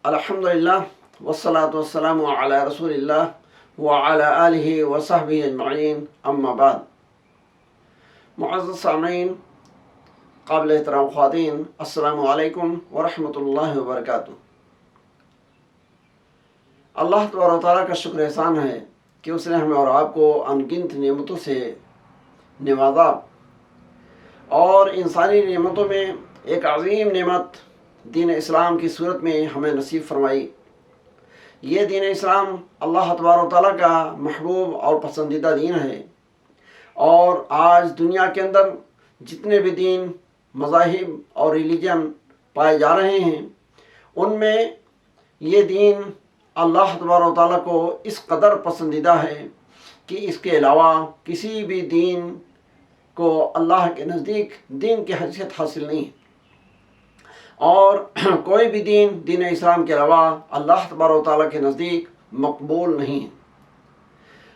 الحمدللہ والصلاة والسلام علی رسول اللہ وعلی آلہ وصحبہ اجمعین، اما بعد۔ معزز سامعین، قابل احترام خواتین، السلام علیکم ورحمۃ اللہ وبرکاتہ۔ اللہ تبارک و تعالیٰ کا شکر احسان ہے کہ اس نے ہمیں اور آپ کو ان گنت نعمتوں سے نوازا، اور انسانی نعمتوں میں ایک عظیم نعمت دین اسلام کی صورت میں ہمیں نصیب فرمائی۔ یہ دین اسلام اللہ تبارک و تعالیٰ کا محبوب اور پسندیدہ دین ہے، اور آج دنیا کے اندر جتنے بھی دین، مذاہب اور ریلیجن پائے جا رہے ہیں، ان میں یہ دین اللہ تبارک و تعالیٰ کو اس قدر پسندیدہ ہے کہ اس کے علاوہ کسی بھی دین کو اللہ کے نزدیک دین کی حیثیت حاصل نہیں ہے، اور کوئی بھی دین اسلام کے علاوہ اللہ تبارک و تعالیٰ کے نزدیک مقبول نہیں ہے۔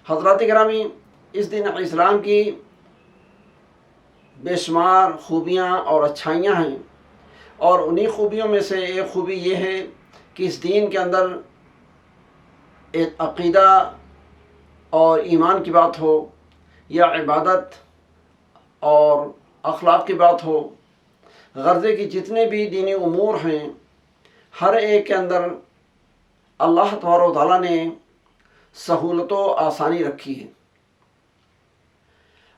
حضرات گرامی، اس دین اسلام کی بے شمار خوبیاں اور اچھائیاں ہیں، اور انہی خوبیوں میں سے ایک خوبی یہ ہے کہ اس دین کے اندر ایک عقیدہ اور ایمان کی بات ہو، یا عبادت اور اخلاق کی بات ہو، غرضے کی جتنے بھی دینی امور ہیں، ہر ایک کے اندر اللہ تبارک و تعالیٰ نے سہولت و آسانی رکھی ہے،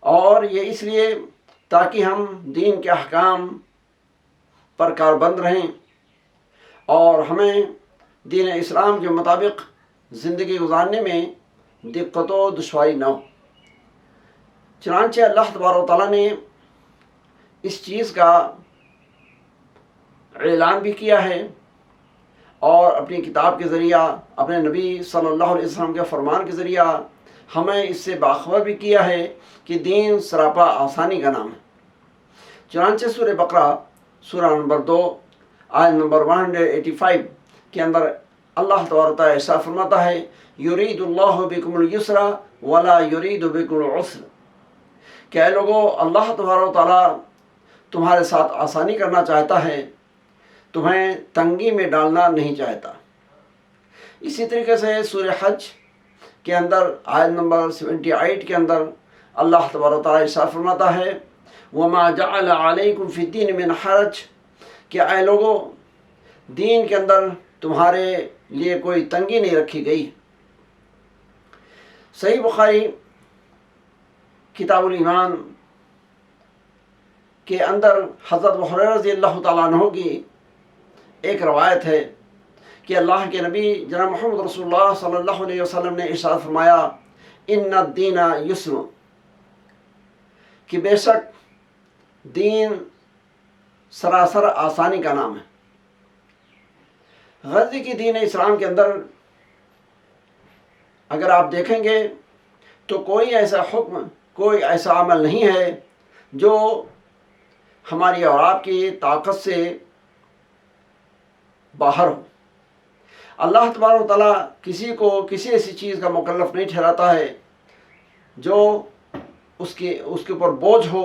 اور یہ اس لیے تاکہ ہم دین کے احکام پر کاربند رہیں اور ہمیں دین اسلام کے مطابق زندگی گزارنے میں دقت و دشواری نہ ہو۔ چنانچہ اللہ تبارک و تعالیٰ نے اس چیز کا اعلان بھی کیا ہے، اور اپنی کتاب کے ذریعہ، اپنے نبی صلی اللہ علیہ وسلم کے فرمان کے ذریعہ ہمیں اس سے باخبر بھی کیا ہے کہ دین سراپا آسانی کا نام ہے۔ چنانچہ سورہ بقرہ سورہ نمبر 2 آیت نمبر 185 کے اندر اللہ تبارک و تعالیٰ ارشاد فرماتا ہے، یرید اللہ بکم الیسر ولا یرید بکم العسر، کہ اے لوگو، اللہ تبارک و تعالیٰ تمہارے ساتھ آسانی کرنا چاہتا ہے، تمہیں تنگی میں ڈالنا نہیں چاہتا۔ اسی طریقے سے سورہ حج کے اندر آیت نمبر 78 کے اندر اللہ تبارک و تعالیٰ ارشاد فرماتا ہے، وَمَا جَعَلَ عَلَيْكُمْ فِي الدِّينِ مِنْ حَرَجٍ، کہ اے لوگو، دین کے اندر تمہارے لیے کوئی تنگی نہیں رکھی گئی۔ صحیح بخاری کتاب الایمان کے اندر حضرت ابو ہریرہ رضی اللہ تعالیٰ عنہ کی ایک روایت ہے کہ اللہ کے نبی جناب محمد رسول اللہ صلی اللہ علیہ وسلم نے ارشاد فرمایا، ان الدین یسر، کہ بے شک دین سراسر آسانی کا نام ہے۔ غرضی کی دین اسلام کے اندر اگر آپ دیکھیں گے تو کوئی ایسا حکم، کوئی ایسا عمل نہیں ہے جو ہماری اور آپ کی طاقت سے باہر ہو۔ اللہ تبارک و تعالیٰ کسی کو کسی ایسی چیز کا مکلف نہیں ٹھہراتا ہے جو اس کے اوپر بوجھ ہو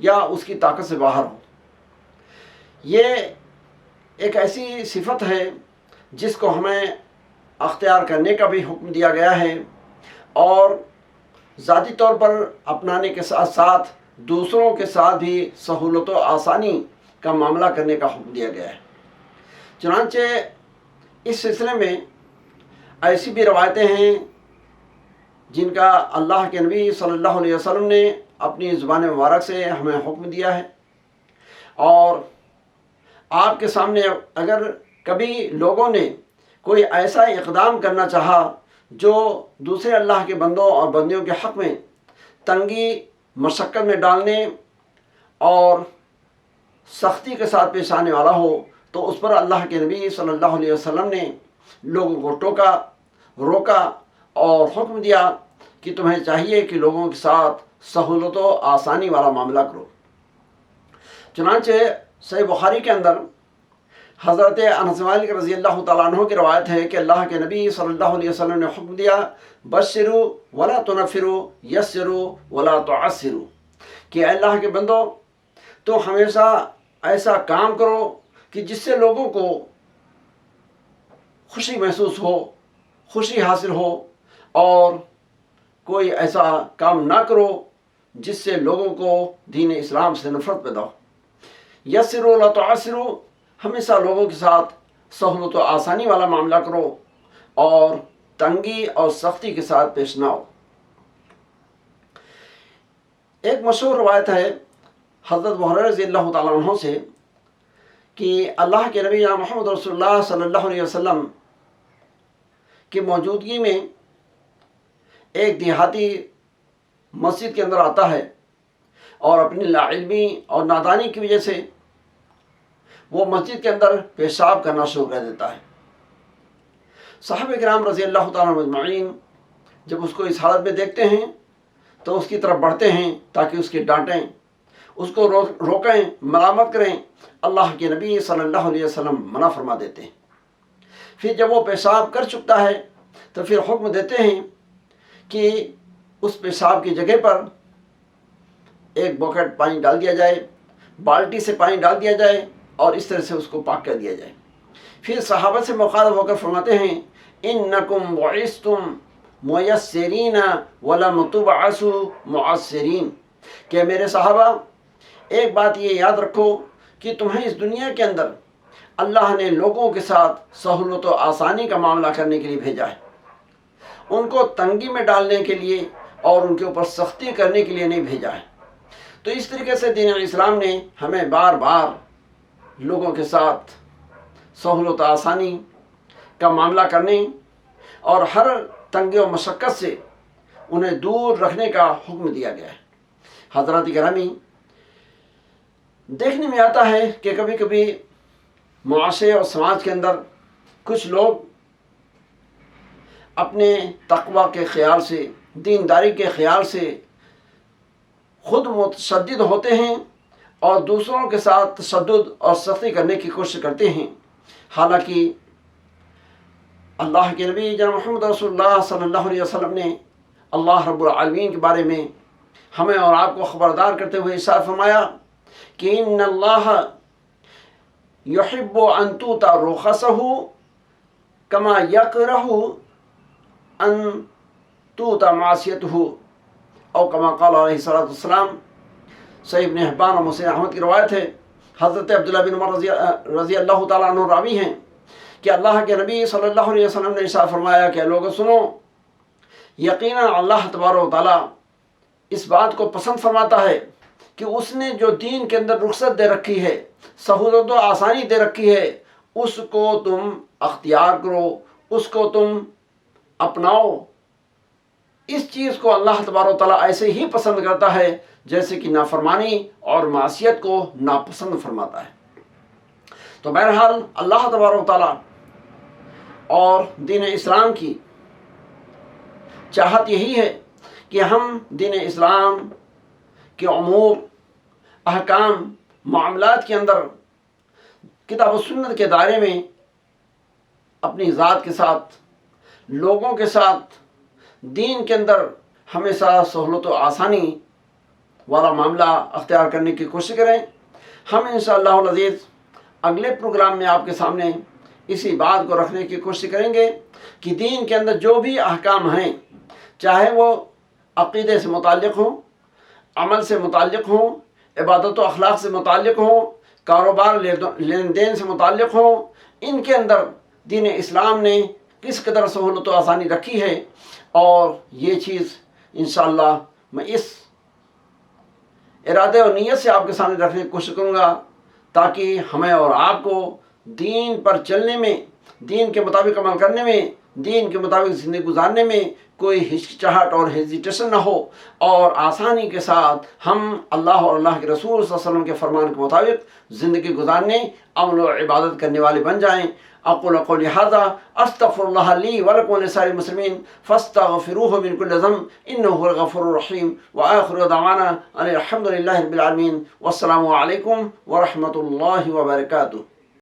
یا اس کی طاقت سے باہر ہو۔ یہ ایک ایسی صفت ہے جس کو ہمیں اختیار کرنے کا بھی حکم دیا گیا ہے، اور ذاتی طور پر اپنانے کے ساتھ ساتھ دوسروں کے ساتھ بھی سہولت و آسانی کا معاملہ کرنے کا حکم دیا گیا ہے۔ چنانچہ اس سلسلے میں ایسی بھی روایتیں ہیں جن کا اللہ کے نبی صلی اللہ علیہ وسلم نے اپنی زبان مبارک سے ہمیں حکم دیا ہے، اور آپ کے سامنے اگر کبھی لوگوں نے کوئی ایسا اقدام کرنا چاہا جو دوسرے اللہ کے بندوں اور بندیوں کے حق میں تنگی، مشقت میں ڈالنے اور سختی کے ساتھ پیش آنے والا ہو، تو اس پر اللہ کے نبی صلی اللہ علیہ وسلم نے لوگوں کو ٹوکا، روکا اور حکم دیا کہ تمہیں چاہیے کہ لوگوں کے ساتھ سہولت و آسانی والا معاملہ کرو۔ چنانچہ صحیح بخاری کے اندر حضرت انس مالک رضی اللہ تعالیٰ عنہ کی روایت ہے کہ اللہ کے نبی صلی اللہ علیہ وسلم نے حکم دیا، بشروا ولا تنفروا یسروا ولا تعسروا، کہ اے اللہ کے بندو، تو ہمیشہ ایسا کام کرو کہ جس سے لوگوں کو خوشی محسوس ہو، خوشی حاصل ہو، اور کوئی ایسا کام نہ کرو جس سے لوگوں کو دین اسلام سے نفرت پیدا ہو۔ یسروا ولا تعسروا، ہمیشہ لوگوں کے ساتھ سہولت و آسانی والا معاملہ کرو اور تنگی اور سختی کے ساتھ پیش نہ ہو۔ ایک مشہور روایت ہے حضرت ابو ہریرہ رضی اللہ تعالیٰ عنہ سے کہ اللہ کے نبی محمد رسول اللہ صلی اللہ علیہ وسلم کی موجودگی میں ایک دیہاتی مسجد کے اندر آتا ہے اور اپنی لاعلمی اور نادانی کی وجہ سے وہ مسجد کے اندر پیشاب کرنا شروع کر دیتا ہے۔ صحابہ کرام رضی اللہ تعالیٰ عنہ اجمعین جب اس کو اس حالت میں دیکھتے ہیں تو اس کی طرف بڑھتے ہیں تاکہ اس کی ڈانٹیں، اس کو روکیں، ملامت کریں۔ اللہ کے نبی صلی اللہ علیہ وسلم منع فرما دیتے ہیں۔ پھر جب وہ پیشاب کر چکتا ہے تو پھر حکم دیتے ہیں کہ اس پیشاب کی جگہ پر ایک بکٹ پانی ڈال دیا جائے، بالٹی سے پانی ڈال دیا جائے اور اس طرح سے اس کو پاک کر دیا جائے۔ پھر صحابہ سے مخاطب ہو کر فرماتے ہیں انکم بعثتم میسرین ولم تبعثوا معسرین، کہ میرے صحابہ ایک بات یہ یاد رکھو کہ تمہیں اس دنیا کے اندر اللہ نے لوگوں کے ساتھ سہولت و آسانی کا معاملہ کرنے کے لیے بھیجا ہے، ان کو تنگی میں ڈالنے کے لیے اور ان کے اوپر سختی کرنے کے لیے نہیں بھیجا ہے۔ تو اس طریقے سے دین اسلام نے ہمیں بار بار لوگوں کے ساتھ سہولت و آسانی کا معاملہ کرنے اور ہر تنگی و مشقت سے انہیں دور رکھنے کا حکم دیا گیا ہے۔ حضرات گرامی، دیکھنے میں آتا ہے کہ کبھی کبھی معاشرے اور سماج کے اندر کچھ لوگ اپنے تقوی کے خیال سے، دینداری کے خیال سے خود متشدد ہوتے ہیں اور دوسروں کے ساتھ تشدد اور سختی کرنے کی کوشش کرتے ہیں، حالانکہ اللہ کے نبی جناب محمد رسول اللہ صلی اللہ علیہ وسلم نے اللہ رب العالمین کے بارے میں ہمیں اور آپ کو خبردار کرتے ہوئے ارشاد فرمایا کہ ان اللہ یحب ان توتی رخصہ کما یکرہ ان توتی معصیتہ، او کما قال علیہ الصلوۃ والسلام۔ صحیح ابن حبان اور مسند احمد کی روایت ہے۔ حضرت عبداللہ بن عمر رضی اللہ تعالیٰ عنہ راوی ہیں کہ اللہ کے نبی صلی اللہ علیہ وسلم نے ارشاد فرمایا کہ لوگو سنو، یقیناً اللہ تبارک و تعالیٰ اس بات کو پسند فرماتا ہے کہ اس نے جو دین کے اندر رخصت دے رکھی ہے، سہولت و آسانی دے رکھی ہے، اس کو تم اختیار کرو، اس کو تم اپناؤ۔ اس چیز کو اللہ تبارک و تعالیٰ ایسے ہی پسند کرتا ہے جیسے کہ نافرمانی اور معصیت کو ناپسند فرماتا ہے۔ تو بہرحال اللہ تبارک و تعالیٰ اور دین اسلام کی چاہت یہی ہے کہ ہم دین اسلام کے امور، احکام، معاملات کے اندر کتاب و سنت کے دائرے میں اپنی ذات کے ساتھ، لوگوں کے ساتھ دین کے اندر ہمیشہ سہولت و آسانی والا معاملہ اختیار کرنے کی کوشش کریں۔ ہم انشاءاللہ العزیز اگلے پروگرام میں آپ کے سامنے اسی بات کو رکھنے کی کوشش کریں گے کہ دین کے اندر جو بھی احکام ہیں، چاہے وہ عقیدے سے متعلق ہوں، عمل سے متعلق ہوں، عبادت و اخلاق سے متعلق ہوں، کاروبار لین دین سے متعلق ہوں، ان کے اندر دین اسلام نے کس قدر سہولت و آسانی رکھی ہے، اور یہ چیز انشاءاللہ میں اس ارادے اور نیت سے آپ کے سامنے رکھنے کی کوشش کروں گا تاکہ ہمیں اور آپ کو دین پر چلنے میں، دین کے مطابق عمل کرنے میں، دین کے مطابق زندگی گزارنے میں کوئی ہچکچاہٹ اور ہیزیٹیشن نہ ہو، اور آسانی کے ساتھ ہم اللہ اور اللہ کے رسول صلی اللہ علیہ وسلم کے فرمان کے مطابق زندگی گزارنے، عمل و عبادت کرنے والے بن جائیں۔ اقول قولی ھذا استغفر اللہ لی ولکم ولسائر المسلمین فاستغفروہ من کل ذنب انہ هو الغفور الرحیم، وآخر دعوانا ان الحمد للہ رب العالمین، والسلام علیکم ورحمۃ اللہ وبرکاتہ۔